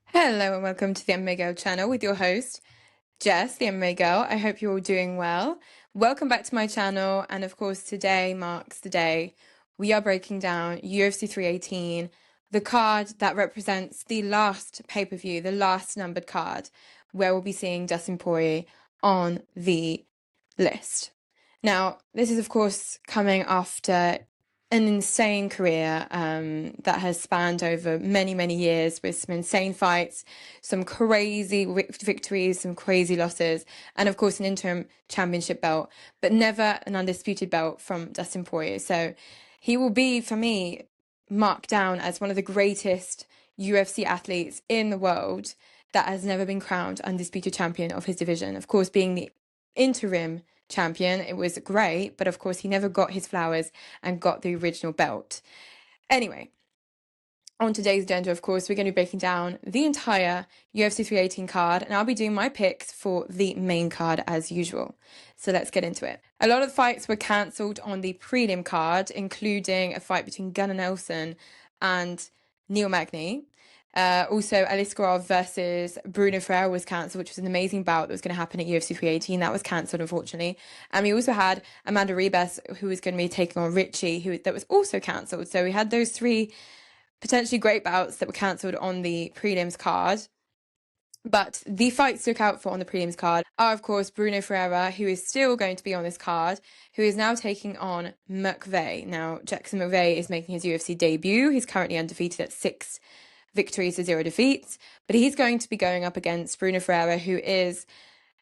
Hello and welcome to the MMA Girl channel with your host, Jess, the MMA Girl. I hope you're all doing well. Welcome back to my channel, and of course today marks the day we are breaking down UFC 318, the card that represents the last pay-per-view, the last numbered card, where we'll be seeing Dustin Poirier on the list. Now, this is of course coming after an insane career that has spanned over many years with some insane fights, some crazy victories, some crazy losses, and of course an interim championship belt, but never an undisputed belt from Dustin Poirier. So he will be, for me, marked down as one of the greatest UFC athletes in the world that has never been crowned undisputed champion of his division. Of course, being the interim champion, it was great, but of course he never got his flowers and got the original belt. Anyway, on today's agenda, of course, we're going to be breaking down the entire UFC 318 card, and I'll be doing my picks for the main card as usual. So let's get into it. A lot of fights were cancelled on the prelim card, including a fight between Gunnar Nelson and Neil Magny. Also, Aliskerov versus Bruno Ferreira was cancelled, which was an amazing bout that was going to happen at UFC 318. That was cancelled, unfortunately. And we also had Amanda Ribas, who was going to be taking on Richie, that was also cancelled. So we had those three potentially great bouts that were cancelled on the prelims card. But the fights to look out for on the prelims card are, of course, Bruno Ferreira, who is still going to be on this card, who is now taking on McVeigh. Now, Jackson McVeigh is making his UFC debut. He's currently undefeated at 6 victories to 0 defeats, but he's going to be going up against Bruno Ferreira, who is,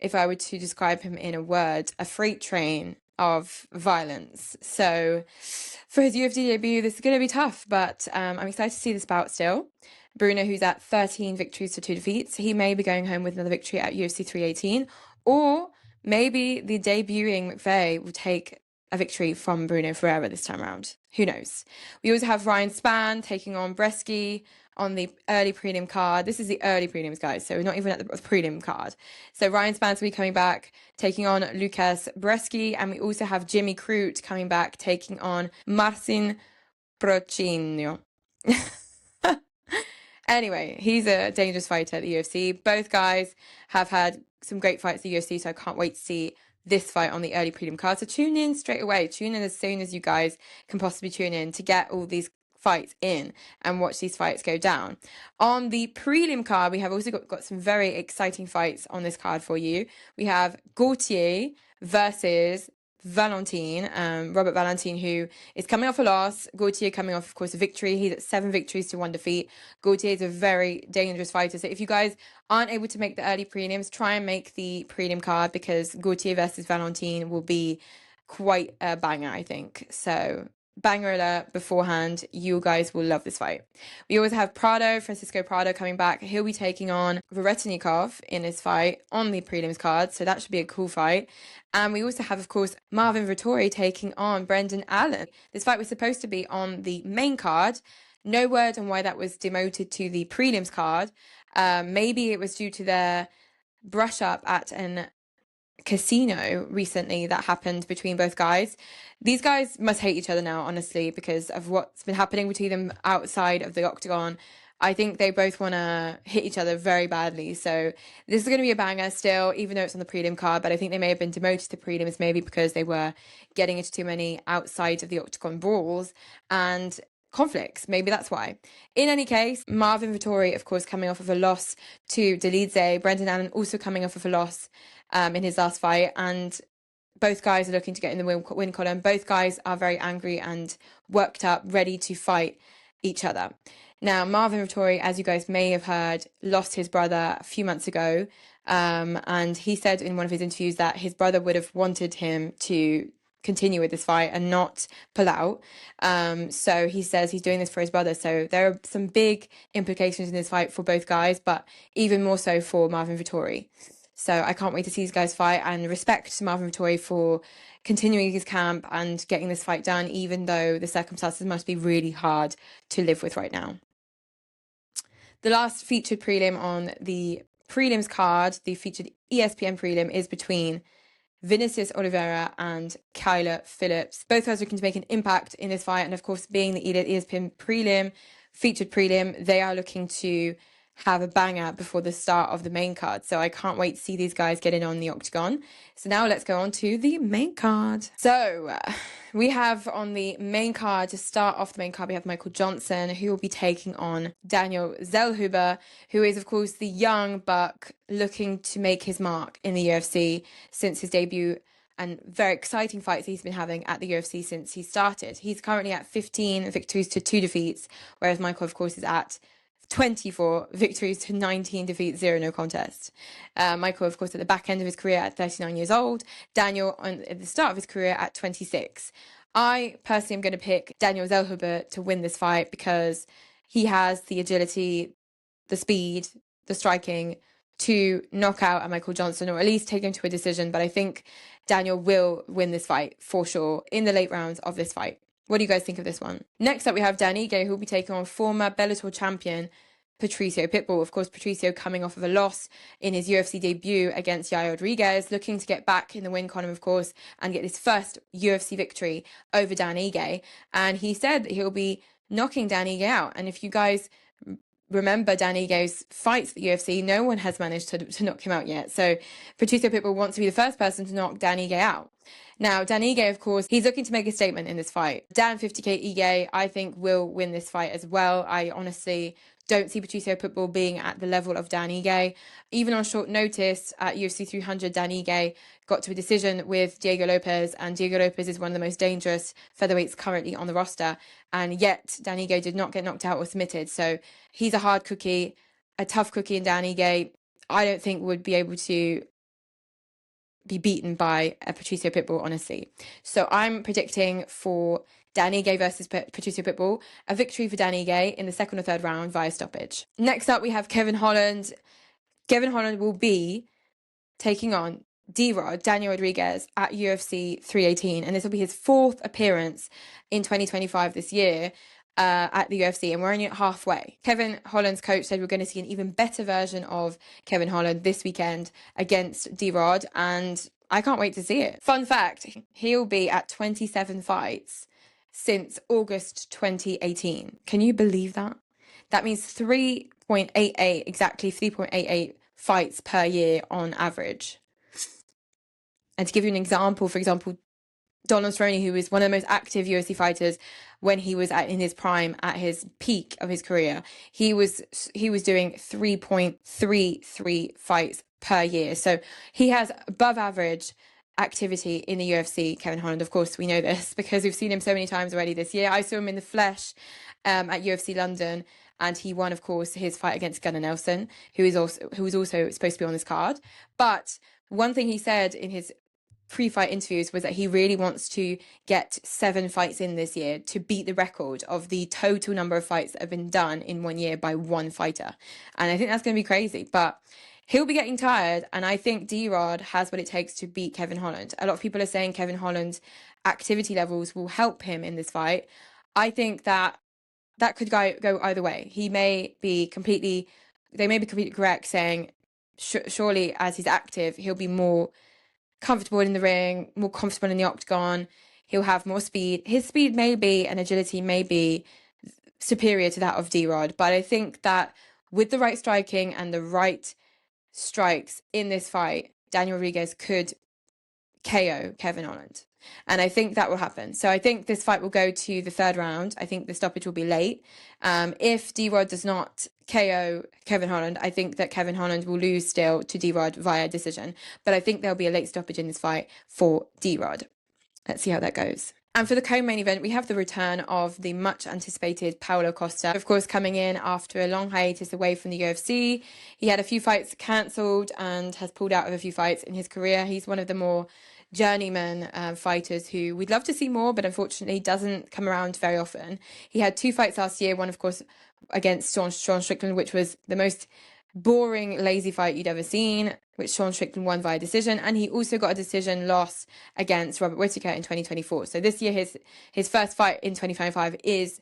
if I were to describe him in a word, a freight train of violence. So for his UFC debut, this is going to be tough, but I'm excited to see this bout still. Bruno, who's at 13 victories to 2 defeats, he may be going home with another victory at UFC 318, or maybe the debuting McVeigh will take a victory from Bruno Ferreira this time around. Who knows? We also have Ryan Spann taking on Bresky on the early prelim card. This is the early prelims, guys, so we're not even at the prelim card. So Ryan Spann's will be coming back, taking on Lucas Bresky, and we also have Jimmy Crute coming back, taking on Marcin Prochinio. Anyway, he's a dangerous fighter at the UFC. Both guys have had some great fights at the UFC, so I can't wait to see this fight on the early prelim card. So tune in straight away. Tune in as soon as you guys can possibly tune in to get all these fights in and watch these fights go down. On the prelim card, we have also got some very exciting fights on this card for you. We have Gauthier versus Valentin, Robert Valentin, who is coming off a loss. Gauthier coming off, of course, a victory. He's at 7 victories to 1 defeat. Gauthier is a very dangerous fighter. So if you guys aren't able to make the early prelims, try and make the prelim card, because Gauthier versus Valentin will be quite a banger, I think. So banger alert beforehand. You guys will love this fight. We always have Francisco Prado coming back. He'll be taking on Varetnikov in his fight on the prelims card, so that should be a cool fight. And we also have, of course, Marvin Vettori taking on Brendan Allen. This fight was supposed to be on the main card. No word on why that was demoted to the prelims card. Maybe it was due to their brush up at an casino recently that happened between both guys. These guys must hate each other now, honestly, because of what's been happening between them outside of the octagon. I think they both want to hit each other very badly. So this is going to be a banger still, even though it's on the prelim card. But I think they may have been demoted to prelims maybe because they were getting into too many outside of the octagon brawls and conflicts. Maybe that's why. In any case, Marvin Vettori, of course, coming off of a loss to Delize. Brendan Allen also coming off of a loss in his last fight. And both guys are looking to get in the win column. Both guys are very angry and worked up, ready to fight each other. Now, Marvin Vettori, as you guys may have heard, lost his brother a few months ago. And he said in one of his interviews that his brother would have wanted him to continue with this fight and not pull out. So he says he's doing this for his brother. So there are some big implications in this fight for both guys, but even more so for Marvin Vettori. So I can't wait to see these guys fight, and respect to Marvin Vettori for continuing his camp and getting this fight done, even though the circumstances must be really hard to live with right now. The last featured prelim on the prelims card, the featured ESPN prelim, is between Vinicius Oliveira and Kyler Phillips. Both guys looking to make an impact in this fight. And of course, being the Elite ESPN featured prelim, they are looking to have a banger before the start of the main card. So I can't wait to see these guys get in on the octagon. So now let's go on to the main card. So we have on the main card, to start off the main card, we have Michael Johnson, who will be taking on Daniel Zellhuber, who is, of course, the young buck looking to make his mark in the UFC since his debut, and very exciting fights he's been having at the UFC since he started. He's currently at 15 victories to 2 defeats, whereas Michael, of course, is at 24 victories to 19 defeats, 0 no contest. Michael, of course, at the back end of his career at 39 years old. Daniel at the start of his career at 26. I personally am going to pick Daniel Zellhuber to win this fight because he has the agility, the speed, the striking to knock out Michael Johnson, or at least take him to a decision. But I think Daniel will win this fight for sure in the late rounds of this fight. What do you guys think of this one? Next up, we have Dan Ige, who will be taking on former Bellator champion Patricio Pitbull. Of course, Patricio coming off of a loss in his UFC debut against Yair Rodriguez, looking to get back in the win column, of course, and get his first UFC victory over Dan Ige. And he said that he'll be knocking Dan Ige out. And if you guys remember Dan Ige's fights at the UFC, no one has managed to knock him out yet. So Patricio Pitbull wants to be the first person to knock Dan Ige out. Now, Dan Ige, of course, he's looking to make a statement in this fight. Dan 50K Ige, I think, will win this fight as well. I honestly don't see Patricio Pitbull being at the level of Dan Ige. Even on short notice at UFC 300, Dan Ige got to a decision with Diego Lopez, and Diego Lopez is one of the most dangerous featherweights currently on the roster, and yet Dan Ige did not get knocked out or submitted. So he's a hard cookie, a tough cookie, and Dan Ige, I don't think would be able to be beaten by a Patricio Pitbull, honestly. So I'm predicting for Dan Ige versus Patricio Pitbull, a victory for Dan Ige in the second or third round via stoppage. Next up, we have Kevin Holland. Kevin Holland will be taking on D-Rod, Daniel Rodriguez, at UFC 318, and this will be his fourth appearance in 2025 this year at the UFC, and we're only at halfway. Kevin Holland's coach said we're going to see an even better version of Kevin Holland this weekend against D-Rod, and I can't wait to see it. Fun fact, he'll be at 27 fights since August 2018. Can you believe that? That means 3.88, exactly 3.88 fights per year on average. And to give you an example, for example, Donald Cerrone, who was one of the most active UFC fighters when he was in his prime, at his peak of his career, he was doing 3.33 fights per year. So he has above average activity in the UFC. Kevin Holland, of course, we know this because we've seen him so many times already this year. I saw him in the flesh at UFC London, and he won, of course, his fight against Gunnar Nelson, who was also supposed to be on this card. But one thing he said in his pre-fight interviews was that he really wants to get 7 fights in this year to beat the record of the total number of fights that have been done in 1 year by one fighter. And I think that's going to be crazy, but he'll be getting tired, and I think D-Rod has what it takes to beat Kevin Holland. A lot of people are saying Kevin Holland's activity levels will help him in this fight. I think that could go either way. They may be completely correct saying surely as he's active, he'll be more comfortable in the ring, more comfortable in the octagon. He'll have more speed. His speed may be, and agility may be superior to that of D-Rod, but I think that with the right striking and the right strikes in this fight, Daniel Rodriguez could KO Kevin Holland. And I think that will happen. So I think this fight will go to the third round. I think the stoppage will be late. If D-Rod does not KO Kevin Holland, I think that Kevin Holland will lose still to D-Rod via decision. But I think there'll be a late stoppage in this fight for D-Rod. Let's see how that goes. And for the co-main event, we have the return of the much anticipated Paulo Costa, of course, coming in after a long hiatus away from the UFC. He had a few fights cancelled and has pulled out of a few fights in his career. He's one of the more journeyman fighters who we'd love to see more, but unfortunately doesn't come around very often. He had 2 fights last year, one, of course, against Sean Strickland, which was the most boring, lazy fight you'd ever seen, which Sean Strickland won via decision, and he also got a decision loss against Robert Whittaker in 2024. So this year, his first fight in 2025 is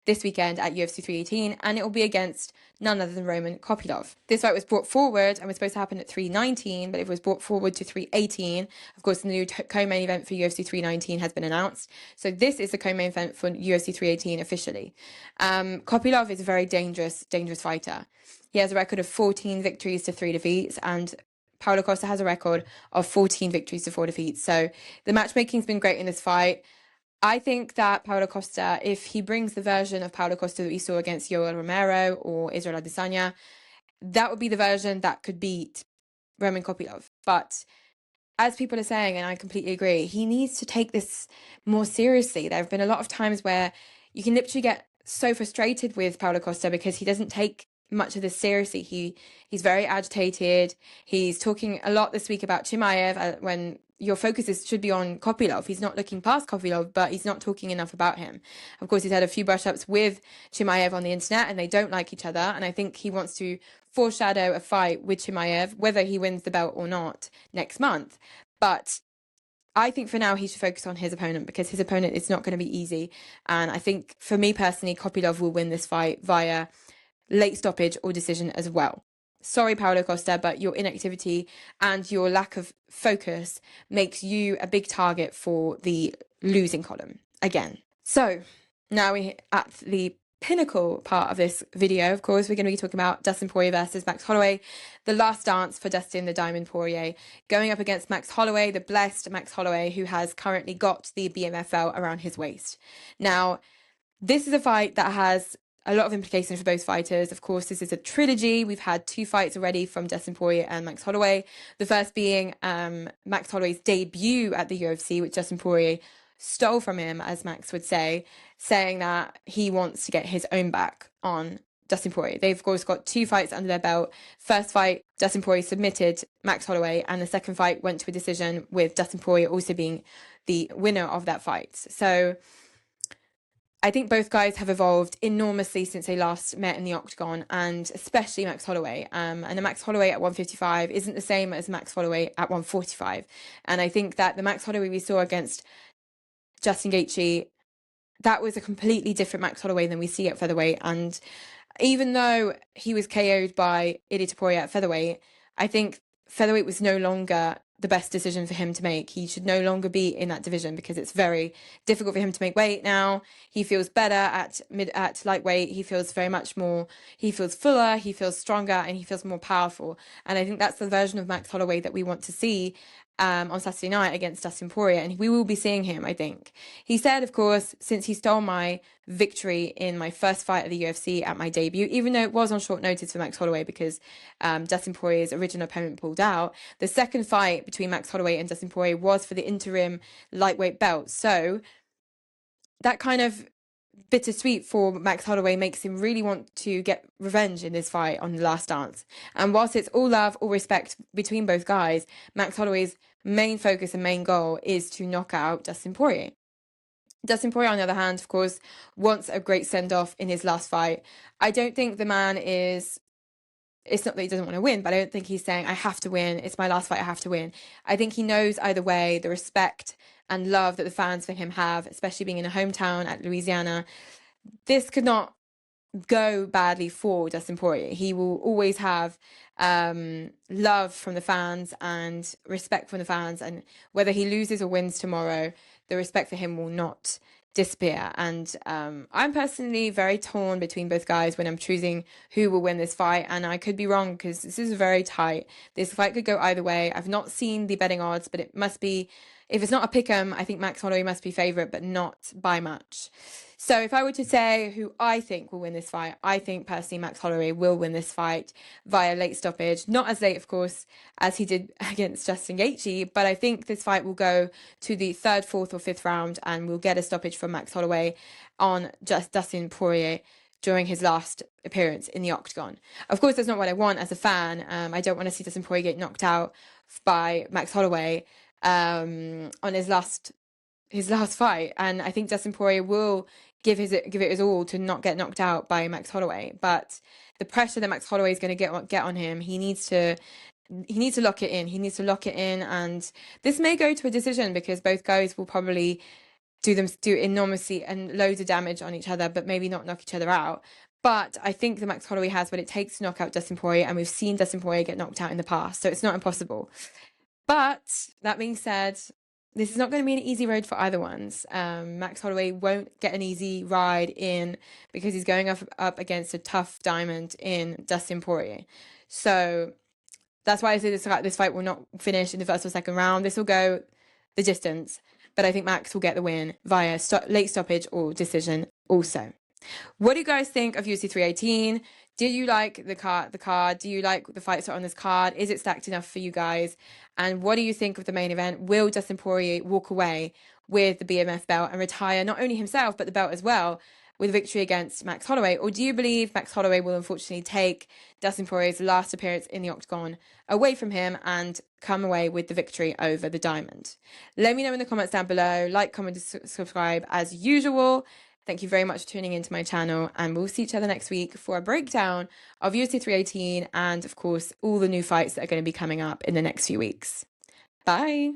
this weekend at UFC 318, and it will be against none other than Roman Kopilov. This fight was brought forward and was supposed to happen at 319, but it was brought forward to 318. Of course, the new co-main event for UFC 319 has been announced, so this is the co-main event for UFC 318 officially. Kopilov is a very dangerous fighter. He has a record of 14 victories to 3 defeats, and Paulo Costa has a record of 14 victories to 4 defeats. So the matchmaking's been great in this fight. I think that Paulo Costa, if he brings the version of Paulo Costa that we saw against Yoel Romero or Israel Adesanya, that would be the version that could beat Roman Kopilov. But as people are saying, and I completely agree, he needs to take this more seriously. There have been a lot of times where you can literally get so frustrated with Paulo Costa because he doesn't take much of this seriously. He's very agitated. He's talking a lot this week about Chimaev when your focus should be on Kopilov. He's not looking past Kopilov, but he's not talking enough about him. Of course, he's had a few brush-ups with Chimaev on the internet, and they don't like each other. And I think he wants to foreshadow a fight with Chimaev, whether he wins the belt or not, next month. But I think for now he should focus on his opponent, because his opponent is not going to be easy. And I think, for me personally, Kopilov will win this fight via late stoppage or decision as well. Sorry, Paulo Costa, but your inactivity and your lack of focus makes you a big target for the losing column again. So now we're at the pinnacle part of this video. Of course, we're going to be talking about Dustin Poirier versus Max Holloway, the last dance for Dustin the Diamond Poirier, going up against Max Holloway, the blessed Max Holloway, who has currently got the BMF belt around his waist. Now, this is a fight that has a lot of implications for both fighters. Of course, this is a trilogy. We've had 2 fights already from Dustin Poirier and Max Holloway. The first being Max Holloway's debut at the UFC, which Dustin Poirier stole from him, as Max would say, saying that he wants to get his own back on Dustin Poirier. They've, of course, got 2 fights under their belt. First fight, Dustin Poirier submitted Max Holloway, and the second fight went to a decision, with Dustin Poirier also being the winner of that fight. So I think both guys have evolved enormously since they last met in the octagon, and especially Max Holloway. And the Max Holloway at 155 isn't the same as Max Holloway at 145. And I think that the Max Holloway we saw against Justin Gaethje, that was a completely different Max Holloway than we see at featherweight. And even though he was KO'd by Ilia Topuria at featherweight, I think featherweight was no longer the best decision for him to make. He should no longer be in that division, because it's very difficult for him to make weight now. He feels better at lightweight. He feels very much more, he feels fuller, he feels stronger, and he feels more powerful. And I think that's the version of Max Holloway that we want to see on Saturday night against Dustin Poirier, and we will be seeing him, I think. He said, of course, since he stole my victory in my first fight at the UFC at my debut, even though it was on short notice for Max Holloway because Dustin Poirier's original opponent pulled out, the second fight between Max Holloway and Dustin Poirier was for the interim lightweight belt. So that kind of bittersweet for Max Holloway makes him really want to get revenge in this fight on the last dance. And whilst it's all love, all respect between both guys, Max Holloway's main focus and main goal is to knock out Dustin Poirier. Dustin Poirier, on the other hand, of course, wants a great send-off in his last fight. I don't think the man is... It's not that he doesn't want to win, but I don't think he's saying, I have to win, it's my last fight, I have to win. I think he knows either way the respect and love that the fans for him have, especially being in a hometown at Louisiana. This could not go badly for Dustin Poirier. He will always have love from the fans and respect from the fans, and whether he loses or wins tomorrow, the respect for him will not disappear. And I'm personally very torn between both guys when I'm choosing who will win this fight, and I could be wrong because this is very tight. This fight could go either way. I've not seen the betting odds, but it must be, if it's not a pick'em, I think Max Holloway must be favourite, but not by much. So if I were to say who I think will win this fight, I think personally Max Holloway will win this fight via late stoppage. Not as late, of course, as he did against Justin Gaethje, but I think this fight will go to the 3rd, 4th or 5th round, and we'll get a stoppage from Max Holloway on just Dustin Poirier during his last appearance in the octagon. Of course, that's not what I want as a fan. I don't want to see Dustin Poirier get knocked out by Max Holloway on his last fight, and I think Dustin Poirier will give it his all to not get knocked out by Max Holloway. But the pressure that Max Holloway is going to get on him, he needs to lock it in. He needs to lock it in, and this may go to a decision because both guys will probably do enormously and loads of damage on each other, but maybe not knock each other out. But I think that Max Holloway has what it takes to knock out Dustin Poirier, and we've seen Dustin Poirier get knocked out in the past, so it's not impossible. But that being said, this is not going to be an easy road for either ones. Max Holloway won't get an easy ride in because he's going up against a tough diamond in Dustin Poirier. So that's why I say this fight will not finish in the first or second round. This will go the distance, but I think Max will get the win via late stoppage or decision also. What do you guys think of UFC 318? Did you like the card? Do you like the fights that are on this card? Is it stacked enough for you guys? And what do you think of the main event? Will Dustin Poirier walk away with the BMF belt and retire not only himself, but the belt as well, with victory against Max Holloway? Or do you believe Max Holloway will unfortunately take Dustin Poirier's last appearance in the octagon away from him and come away with the victory over the diamond? Let me know in the comments down below. Like, comment, subscribe as usual. Thank you very much for tuning into my channel, and we'll see each other next week for a breakdown of UFC 318 and, of course, all the new fights that are going to be coming up in the next few weeks. Bye!